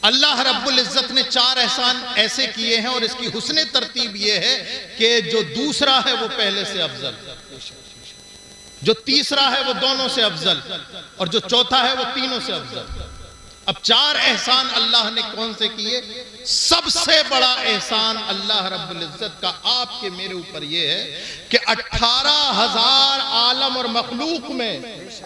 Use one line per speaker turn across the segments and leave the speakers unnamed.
اللہ رب العزت نے 4 احسان ایسے کیے ہیں اور اس کی حسن ترتیب یہ ہے کہ جو دوسرا ہے وہ پہلے سے افضل، جو تیسرا ہے وہ دونوں سے افضل، اور جو چوتھا ہے وہ تینوں سے افضل۔ اب 4 احسان اللہ نے کون سے کیے؟ سب سے بڑا احسان اللہ رب العزت کا آپ کے میرے اوپر یہ ہے کہ 18,000 عالم اور مخلوق میں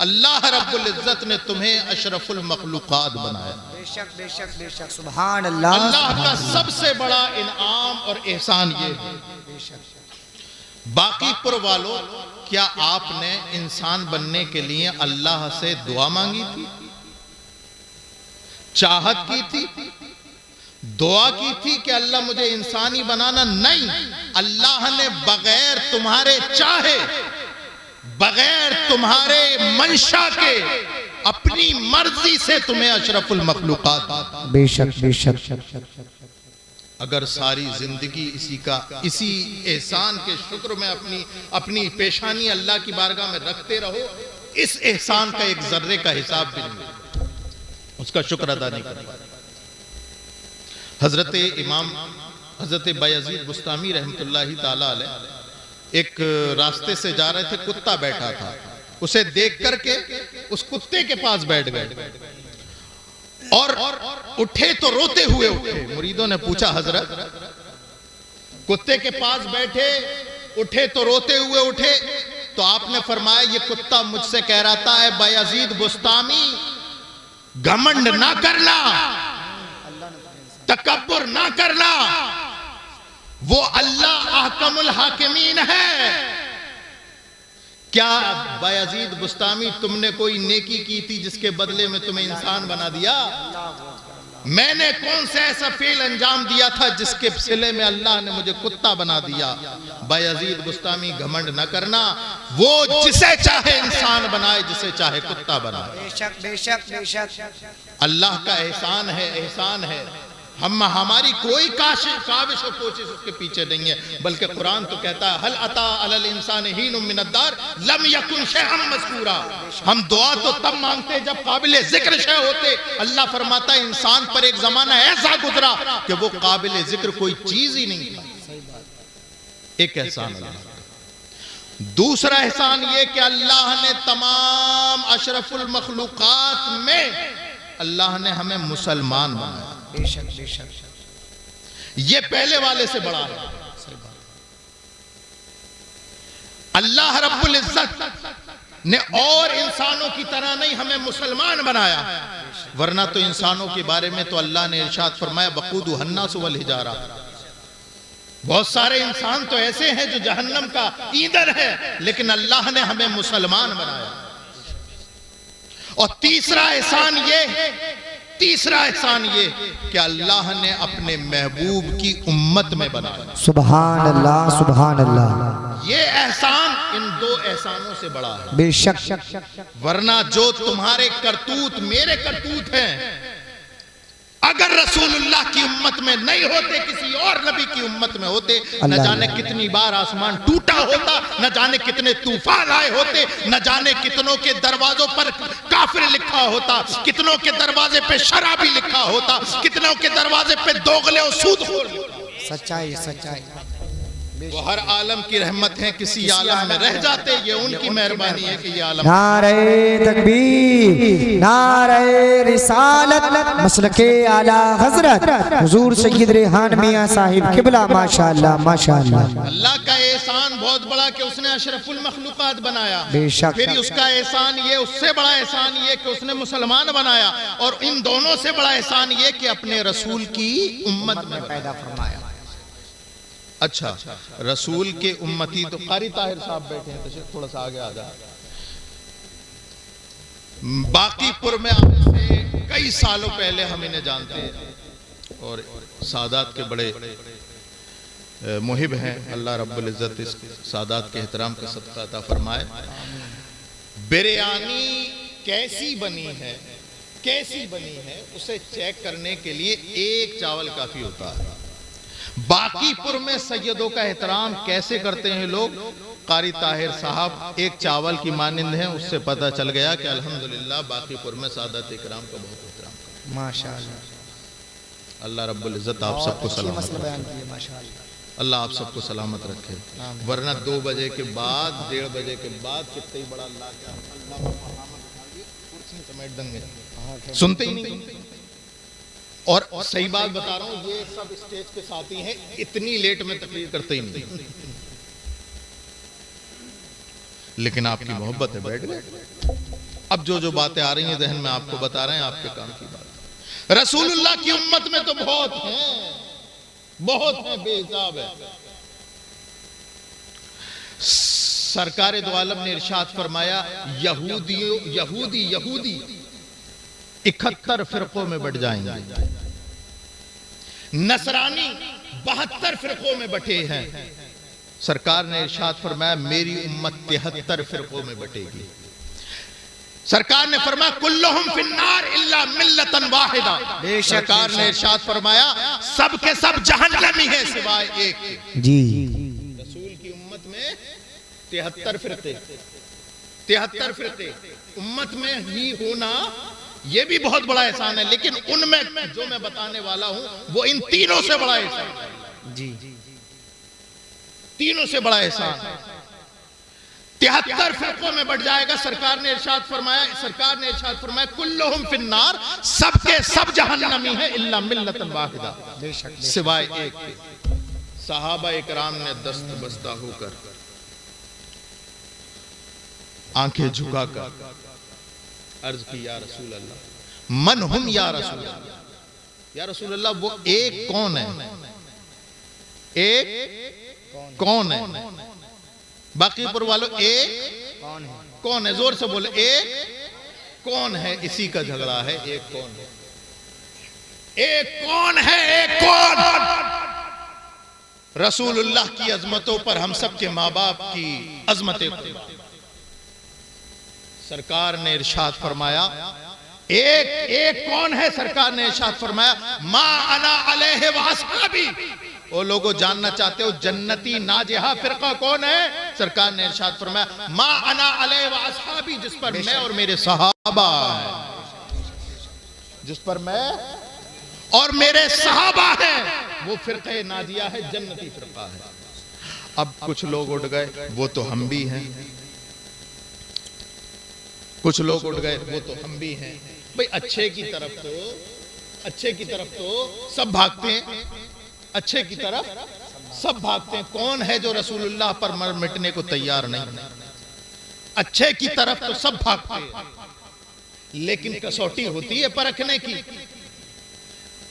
اللہ رب العزت نے تمہیں اشرف المخلوقات بنایا۔
بے شک بے شک بے شک، سبحان اللہ۔
اللہ کا سب سے بڑا انعام اور احسان یہ ہے۔ باقی پر والوں، کیا آپ نے انسان بننے کے لیے اللہ سے دعا مانگی تھی؟ چاہت کی تھی؟ دعا کی تھی کہ اللہ مجھے انسانی بنانا؟ نہیں، اللہ نے بغیر تمہارے چاہے، بغیر تمہارے منشا کے اپنی مرضی سے تمہیں اشرف المخلوقات۔
بے شک بے شک۔
اگر ساری زندگی اسی احسان کے شکر میں اپنی پیشانی اللہ کی بارگاہ میں رکھتے رہو، اس احسان کا ایک ذرے کا حساب بھی نہیں، اس کا شکر ادا نہیں کرتا۔ حضرت بایزید بستامی رحمت اللہ تعالی علیہ ایک راستے سے جا رہے تھے، کتا بیٹھا تھا، اسے دیکھ کر کے اس کتے کے پاس بیٹھ گئے اور اٹھے تو روتے ہوئے اٹھے۔ مریدوں نے پوچھا حضرت کتے کے پاس بیٹھے اٹھے تو روتے ہوئے اٹھے؟ تو آپ نے فرمایا یہ کتا مجھ سے کہہ رہا ہے بایزید بستامی گھمنڈ نہ کرنا، تکبر نہ کرنا، وہ اللہ احکم الحاکمین ہے۔ کیا بایزید بستامی تم نے کوئی نیکی کی تھی جس کے بدلے میں تمہیں انسان بنا دیا؟ میں نے کون سے ایسا فعل انجام دیا تھا جس کے صلے میں اللہ نے مجھے کتا بنا دیا؟ بایزید بستامی گھمنڈ نہ کرنا، وہ جسے چاہے انسان بنائے، جسے چاہے کتا بنائے۔
بے شک بے شک بے شک۔
اللہ کا احسان ہے، احسان ہے۔ ہماری کوئی کاوش و کوشش اس کے پیچھے نہیں ہے، بلکہ قرآن تو کہتا ہے هل اتى على الانسان حين من الدهر لم يكن شيئا مذكورا۔ ہم دعا تو تب مانگتے جب قابل ذکر شے ہوتے۔ اللہ فرماتا ہے انسان پر ایک زمانہ ایسا گزرا کہ وہ قابل ذکر کوئی چیز ہی نہیں تھا۔ ایک احسان اللہ کا۔ دوسرا احسان یہ کہ اللہ نے تمام اشرف المخلوقات میں اللہ نے ہمیں مسلمان بنایا۔
بے شک بے شک۔
یہ پہلے والے سے بڑا ہے۔ اللہ رب العزت نے اور انسانوں کی طرح نہیں ہمیں مسلمان بنایا، ورنہ تو انسانوں کے بارے میں تو اللہ نے ارشاد فرمایا وقودها الناس والحجارہ۔ بہت سارے انسان تو ایسے ہیں جو جہنم کا ایندھن ہے، لیکن اللہ نے ہمیں مسلمان بنایا۔ اور تیسرا احسان یہ کہ اللہ نے اپنے محبوب کی امت میں بنایا۔
سبحان اللہ سبحان اللہ۔
یہ احسان ان 2 احسانوں سے بڑا ہے۔
بے شک۔
ورنہ جو تمہارے کرتوت میرے کرتوت ہیں، اگر رسول اللہ کی امت میں نہیں ہوتے، کسی اور نبی کی امت میں ہوتے، نہ جانے کتنی بار آسمان ٹوٹا ہوتا، نہ جانے کتنے طوفان آئے ہوتے، نہ جانے کتنوں کے دروازوں پر کافر لکھا ہوتا، کتنوں کے دروازے پہ شرابی لکھا ہوتا، کتنوں کے دروازے پہ دوغلے اور سود خور لکھا ہوتا۔
سچائی سچائی۔
وہ ہر عالم کی رحمت ہے، کسی عالم میں رہ جاتے، یہ ان کی مہربانی ہے کہ یہ عالم۔
نعرہ تکبیر، نعرہ رسالت، مسلک اعلی حضرت حضور سید ریحان میاں صاحب قبلہ، ماشاءاللہ ماشاءاللہ۔
اللہ کا احسان بہت بڑا کہ اس نے اشرف المخلوقات بنایا۔
بے شک۔
پھر اس کا احسان یہ، اس سے بڑا احسان یہ کہ اس نے مسلمان بنایا، اور ان دونوں سے بڑا احسان یہ کہ اپنے رسول کی امت میں
پیدا فرمایا۔
اچھا، رسول کے امتی تو قاری طاہر صاحب بیٹھے ہیں، تشریف تھوڑا سا آگے آ جائیں۔ باقی پور میں آنے سے کئی سالوں پہلے ہم انہیں جانتے ہیں اور سادات کے بڑے محب ہیں۔ اللہ رب العزت اس سادات کے احترام کا صدقہ عطا فرمائے۔ بریانی کیسی بنی ہے اسے چیک کرنے کے لیے ایک چاول کافی ہوتا ہے۔ باقی پور میں سیدوں کا احترام کیسے کرتے ہیں لوگ؟ قاری طاہر صاحب ایک چاول کی مانند ہیں، اس سے پتہ چل گیا کہ الحمدللہ باقی پور میں سادات اکرام کا بہت احترام کرتے ہیں۔
ماشاءاللہ۔
اللہ رب العزت آپ سب کو سلامت
مسئلہ
رکھے،
بیان کیے ماشاءاللہ.
اللہ آپ سب کو سلامت رکھے. ورنہ 2 بجے کے بعد 1:30 بجے کے بعد کتنے ہی بڑا اللہ کا اللہ کرسی سمیٹ دیں گے، سنتے ہی نہیں. اور صحیح بات بتا رہا ہوں، یہ سب اسٹیج کے ساتھی ہیں، اتنی لیٹ میں تقریر کرتے ہی نہیں، لیکن آپ کی محبت ہے بیٹھ گئے. اب جو باتیں آ رہی ہیں ذہن میں آپ کو بتا رہے ہیں، آپ کے کام کی بات. رسول اللہ کی امت میں تو بہت ہیں، بے حساب ہے. سرکار دو عالم نے ارشاد فرمایا یہودی 71 فرقوں میں بٹ جائیں گے، نصرانی 72 فرقوں میں بٹے ہیں. سرکار نے ارشاد فرمایا میری امت 73 فرقوں میں بٹے گی. سرکار نے فرمایا کلہم فی النار الا ملتا واحدہ. سرکار نے ارشاد فرمایا سب کے سب جہنمی ہیں سوائے ایک کے.
جی
رسول کی امت میں 73 فرقے امت میں ہی ہونا یہ بھی بہت بڑا احسان ہے، لیکن ان میں جو میں بتانے والا ہوں وہ ان تینوں سے بڑا احسان ہے.
جی
تینوں سے بڑا احسان ہے. 73 فرقوں میں بٹ جائے گا. سرکار نے ارشاد فرمایا کلہم فی النار، سب کے سب جہنمی ہیں الا ملتا واحدہ، سوائے ایک کے. صحابہ اکرام نے دست بستہ ہو کر، آنکھیں جھکا کر عرض کی یا رسول اللہ من ہم یا رسول اللہ. یا رسول اللہ وہ ایک کون ہے؟ ایک کون ہے؟ باقی پر والوں ایک کون ہے؟ زور سے بولے ایک کون ہے؟ اسی کا جھگڑا ہے. ایک کون ہے؟ ایک کون ہے؟ ایک کون؟ رسول اللہ کی عظمتوں پر ہم سب کے ماں باپ کی عظمتیں قربان. سرکار نے ارشاد فرمایا ایک کون ہے؟ سرکار نے ارشاد فرمایا ما انا علیہ واصحابی. وہ لوگوں جاننا چاہتے ہو جنتی ناجحہ فرقہ کون ہے؟ سرکار نے ارشاد فرمایا ما انا علیہ واصحابی، جس پر میں اور میرے صحابہ ہیں، جس پر میں اور میرے صحابہ ہیں وہ فرقہ ناجیہ ہے، جنتی فرقہ ہے. اب کچھ لوگ اٹھ گئے وہ تو ہم بھی ہیں، کچھ لوگ اٹھ گئے وہ تو ہم بھی ہیں. بھئی اچھے کی طرف تو سب بھاگتے ہیں، اچھے کی طرف سب بھاگتے ہیں. کون ہے جو رسول اللہ پر مر مٹنے کو تیار نہیں؟ اچھے کی طرف تو سب بھاگتے ہیں، لیکن کسوٹی ہوتی ہے پرکھنے کی،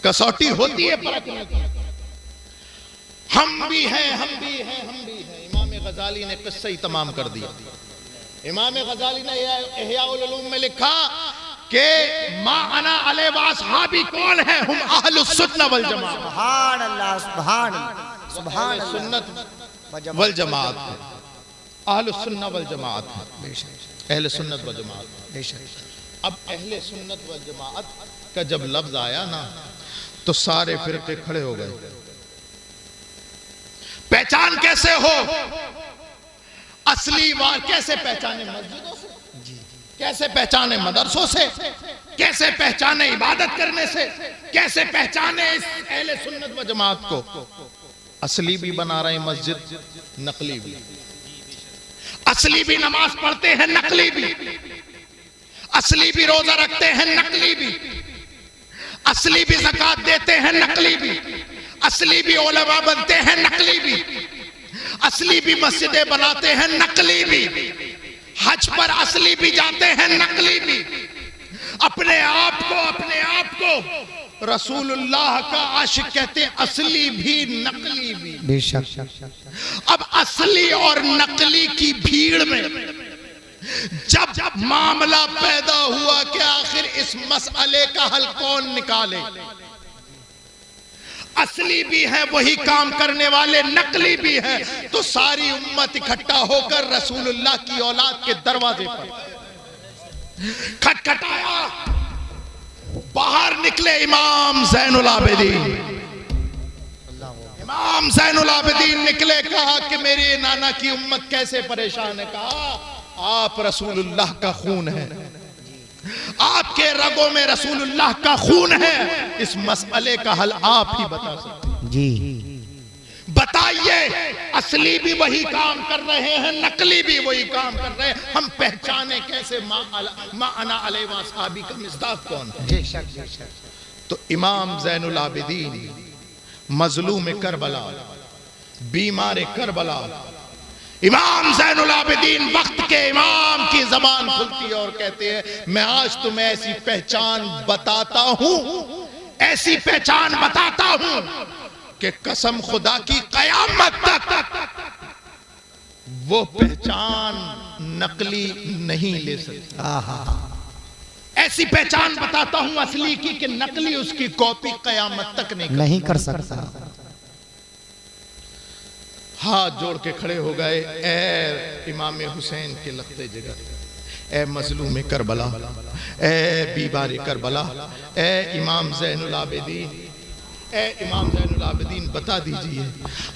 کسوٹی ہوتی ہے پرکھنے کی. ہم بھی ہیں. امام غزالی نے قصہ ہی تمام کر دیا. امام غزالی نے احیاء العلوم میں لکھا کہ ما انا علیہ واصحابی کون ہے؟ ہم اہل السنہ والجماعت.
سبحان اللہ سبحان اللہ سبحان
اہل سنت والجماعت ہے. اہل السنہ والجماعت ہے. اہل سنت والجماعت. اب اہل سنت والجماعت کا جب لفظ آیا نا تو سارے فرقے کھڑے ہو گئے. پہچان کیسے ہو؟ اصلی بات کیسے پہچانے؟ مسجدوں سے، کیسے پہچانے؟ مدرسوں سے، کیسے پہچانے؟ عبادت کرنے سے، کیسے پہچانے اس اہل سنت و جماعت کو؟ اصلی بھی بنا رہے ہیں مسجد، نقلی بھی. اصلی بھی نماز پڑھتے ہیں، نقلی بھی. اصلی بھی روزہ رکھتے ہیں، نقلی بھی. اصلی بھی زکوٰۃ دیتے ہیں، نقلی بھی. اصلی بھی علماء بنتے ہیں، نقلی بھی. اصلی بھی مسجدیں بناتے ہیں، نقلی بھی. حج پر اصلی بھی جاتے ہیں، نقلی بھی. اپنے آپ کو رسول اللہ کا عاشق کہتے ہیں، اصلی بھی نقلی بھی.
بے شک.
اب اصلی اور نقلی کی بھیڑ میں جب معاملہ پیدا ہوا کہ آخر اس مسئلے کا حل کون نکالے، اصلی بھی ہیں وہی کام کرنے والے، نقلی بھی ہیں، تو ساری امت اکٹھا ہو کر رسول اللہ کی اولاد کے دروازے پر کھٹکھٹایا. باہر نکلے امام زین العابدین. امام زین العابدین نکلے، کہا کہ میری نانا کی امت کیسے پریشان ہے. کہا آپ رسول اللہ کا خون ہے. آپ کے رگوں میں رسول اللہ کا خون ہے، اس مسئلے کا حل آپ ہی بتا سکتے ہیں۔
جی
بتائیے، اصلی بھی وہی کام کر رہے ہیں، نقلی بھی وہی کام کر رہے ہیں، ہم پہچانے کیسے ما انا علیہ وآصحابہ کا مصداق کون ہے؟
بے شک بے شک۔
تو امام زین العابدین مظلوم کربلا، بیمار کربلا، امام زین العابدین وقت کے امام کی زبان کھلتی ہے اور کہتے ہیں میں آج تمہیں ایسی پہچان بتاتا ہوں، ایسی پہچان بتاتا ہوں کہ قسم خدا کی قیامت تک وہ پہچان نقلی نہیں لے سکتی۔ ایسی پہچان بتاتا ہوں اصلی کی کہ نقلی اس کی کاپی قیامت تک نہیں
کر سکتا۔
ہاتھ جوڑ کے کھڑے ہو گئے، اے امام حسین کے لختے جگر، اے مظلوم کربلا، اے بیمار کربلا، اے امام زین العابدین، اے امام زین العابدین بتا دیجئے۔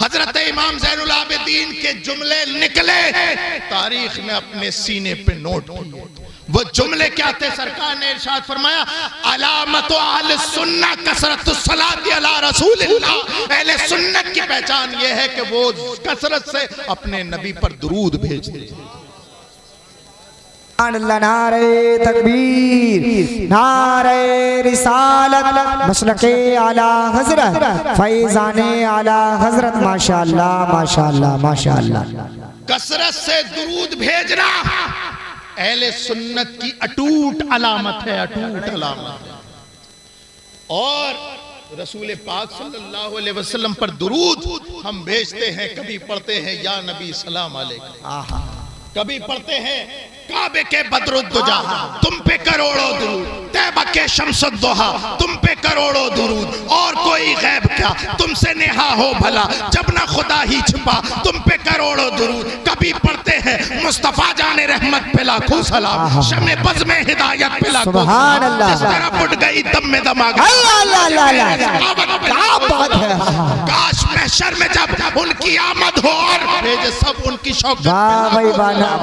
حضرت امام زین العابدین کے جملے نکلے، تاریخ میں اپنے سینے پہ نوٹ کیے۔ وہ جملے کیا تھے؟ سرکار نے ارشاد فرمایا علامت اہل سنہ کثرت الصلاۃ علی رسول اللہ، اہل سنت کی پہچان یہ ہے کہ وہ کثرت سے اپنے نبی پر درود بھیجتے ہیں۔
اللہ، نعرہ تکبیر، نعرہ رسالت، مسلک اعلی حضرت، فیضان اعلی حضرت، ماشاءاللہ ماشاءاللہ ماشاءاللہ۔
کثرت سے درود بھیجنا اہل سنت کی اٹوٹ علامت ہے، اٹوٹ علامت ہے۔ اور رسول پاک صلی اللہ علیہ وسلم پر درود ہم بھیجتے ہیں، کبھی پڑھتے ہیں یا نبی سلام علیکم، کبھی پڑھتے ہیں کعبے کے بدر الدجا تم پہ کروڑوں درود، طیبہ کے شمس الضحا تم پہ کروڑوں درود، اور کوئی غیب کیا تم سے نہا ہو بھلا، جب نہ خدا ہی چھپا تم پہ کروڑوں درود۔ کبھی پڑھتے ہیں مصطفیٰ جان رحمت پہ لاکھوں سلام، شمع بز میں ہدایت پہ لاکھوں سلام، جس طرح پٹ گئی دم میں دم آگا، کاش محشر میں جب ان کی آمد ہو اور بھیجے سب ان کی شوق۔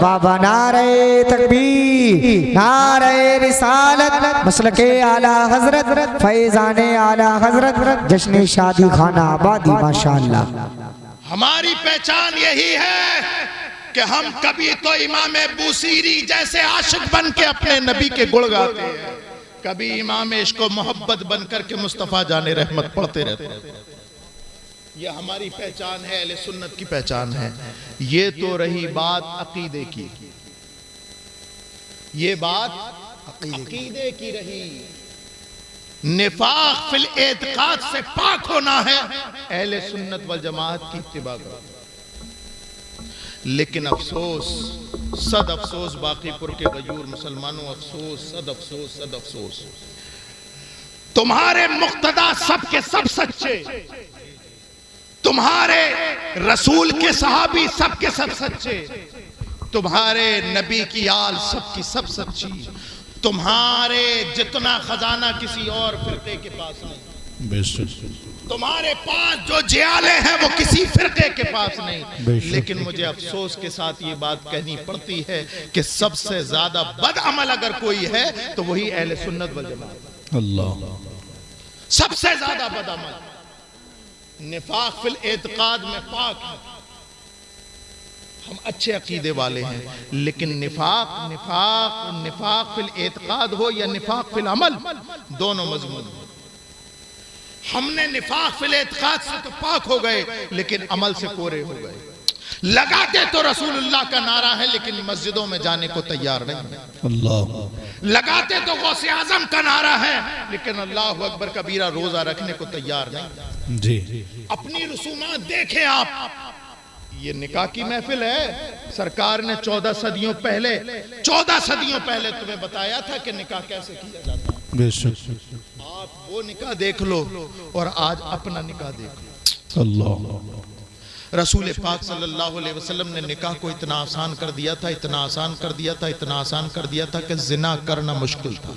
بابا نعرہ تکبیر، نعرہ رسالت، مسلک اعلی حضرت، فیضان اعلی حضرت، جشن شادی خانہ آبادی، ماشاءاللہ۔
ہماری پہچان یہی ہے کہ ہم کبھی تو امام بوسیری جیسے عاشق بن کے اپنے نبی کے گڑ گاتے ہیں، کبھی امام عشق و محبت بن کر کے مصطفیٰ جان رحمت پڑھتے رہتے ہیں۔ یہ ہماری پہچان ہے، اہل سنت کی پہچان ہے۔ یہ تو رہی بات عقیدے کی، یہ بات عقیدے کی رہی۔ نفاق فی الاعتقاد سے پاک ہونا ہے، اہل سنت والجماعت کی اتباع کرو۔ لیکن افسوس، صد افسوس، باقی پور کے غیور مسلمانوں، افسوس، صد افسوس، صد افسوس، تمہارے مقتدی سب کے سب سچے، تمہارے رسول کے صحابی سب کے سب سچے، تمہارے نبی کی آل سب کی سب سچی، تمہارے جتنا خزانہ کسی اور فرقے کے پاس نہیں، تمہارے پاس جو جیالے ہیں وہ کسی فرقے کے پاس نہیں۔ لیکن مجھے افسوس کے ساتھ یہ بات کہنی پڑتی ہے کہ سب سے زیادہ بد عمل اگر کوئی ہے تو وہی اہل سنت والجماعت، اللہ، سب سے زیادہ بد عمل۔ نفاق فی الاعتقاد میں پاک ہے، ہم اچھے عقیدے والے ہیں، لیکن نفاق فی الاعتقاد ہو یا نفاق فی العمل، دونوں مضمون ہیں۔ ہم نے نفاق فی الاعتقاد سے تو پاک ہو گئے لیکن عمل سے کورے ہو گئے۔ لگاتے تو رسول اللہ کا نعرہ ہے لیکن مسجدوں میں جانے کو تیار نہیں، اللہ، لگاتے تو غوث اعظم کا نعرہ ہے لیکن اللہ اکبر کبیرہ روزہ رکھنے کو تیار نہیں۔ جی اپنی رسومات دیکھیں آپ، یہ نکاح کی محفل ہے، سرکار نے 14 صدیوں پہلے تمہیں بتایا تھا کہ نکاح کیسے کیا جاتا ہے۔ بے شک آپ وہ نکاح دیکھ لو اور آج اپنا نکاح دیکھ لو۔ اللہ، رسول پاک صلی اللہ علیہ وسلم نے نکاح کو اتنا آسان کر دیا تھا، اتنا آسان کر دیا تھا، اتنا آسان کر دیا تھا کہ زنا کرنا مشکل تھا،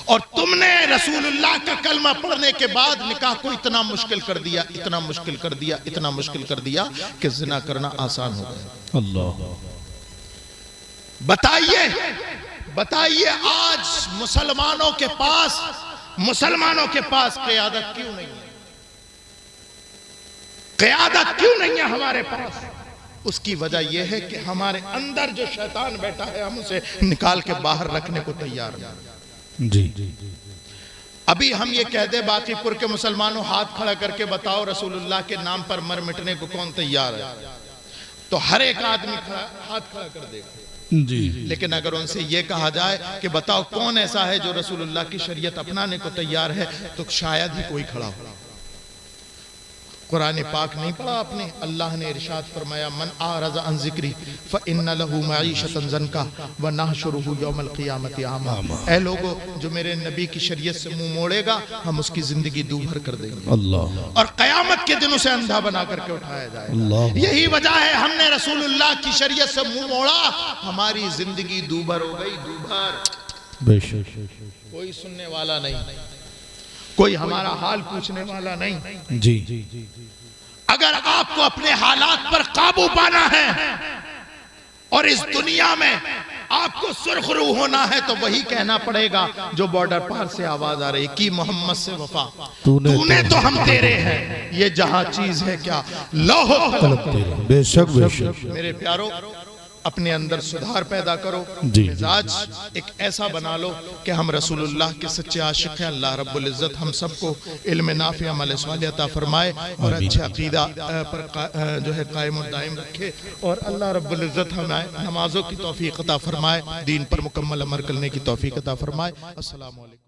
اور تم نے رسول اللہ کا کلمہ پڑھنے کے بعد نکاح کو اتنا مشکل کر دیا، اتنا مشکل کر دیا، اتنا مشکل کر دیا کہ زنا کرنا آسان ہو گیا۔ اللہ، بتائیے بتائیے آج مسلمانوں کے پاس قیادت کیوں نہیں ہے؟ قیادت کیوں نہیں ہے ہمارے پاس؟ اس کی وجہ یہ ہے کہ ہمارے اندر جو شیطان بیٹھا ہے ہم اسے نکال کے باہر رکھنے کو تیار ہیں۔
جی
ابھی ہم یہ کہہ دیں باقی پور کے مسلمانوں ہاتھ کھڑا کر کے بتاؤ رسول اللہ کے نام پر مر مٹنے کو کون تیار ہے؟ تو ہر ایک آدمی ہاتھ کھڑا کر دے گا۔
جی
لیکن اگر ان سے یہ کہا جائے کہ بتاؤ کون ایسا ہے جو رسول اللہ کی شریعت اپنانے کو تیار ہے، تو شاید ہی کوئی کھڑا ہو۔ قرآن پاک نہیں پڑھا آپ نے؟ اللہ نے ارشاد فرمایا من اعرض عن ذکری فإن له معیشۃ ضنکا ونحشرہ یوم القیامۃ اعمی۔ اے لوگو جو میرے نبی کی شریعت سے منہ موڑے گا ہم اس کی زندگی دو بھر کر دیں گے،
اللہ
اور قیامت کے دن اسے اندھا بنا کر کے اٹھایا جائے گا۔
اللہ
یہی وجہ ہے ہم نے رسول اللہ کی شریعت سے منہ موڑا، ہماری زندگی دو بھر ہو گئی، دو بھر۔
بے شک
کوئی سننے والا نہیں، کوئی ہمارا حال پوچھنے والا نہیں۔
جی
اگر آپ کو اپنے حالات پر قابو پانا ہے اور اس دنیا میں آپ کو سرخ روح ہونا ہے تو وہی کہنا پڑے گا جو بارڈر پار سے آواز آ رہی کی محمد سے وفا، تو نے تو ہم تیرے ہیں، یہ جہاں چیز ہے کیا لوح و قلم۔
بے شک بے شک
میرے پیارو اپنے اندر سدھار پیدا کرو،
جی
مزاج ایک ایسا بنا لو کہ ہم رسول اللہ کے سچے عاشق ہیں۔ اللہ رب العزت ہم سب کو علم نافع عمل صالح عطا فرمائے اور اچھے عقیدہ پر جو ہے قائم و دائم رکھے، اور اللہ رب العزت ہمیں نمازوں کی توفیق عطا فرمائے، دین پر مکمل عمل کرنے کی توفیق عطا فرمائے۔ السلام علیکم۔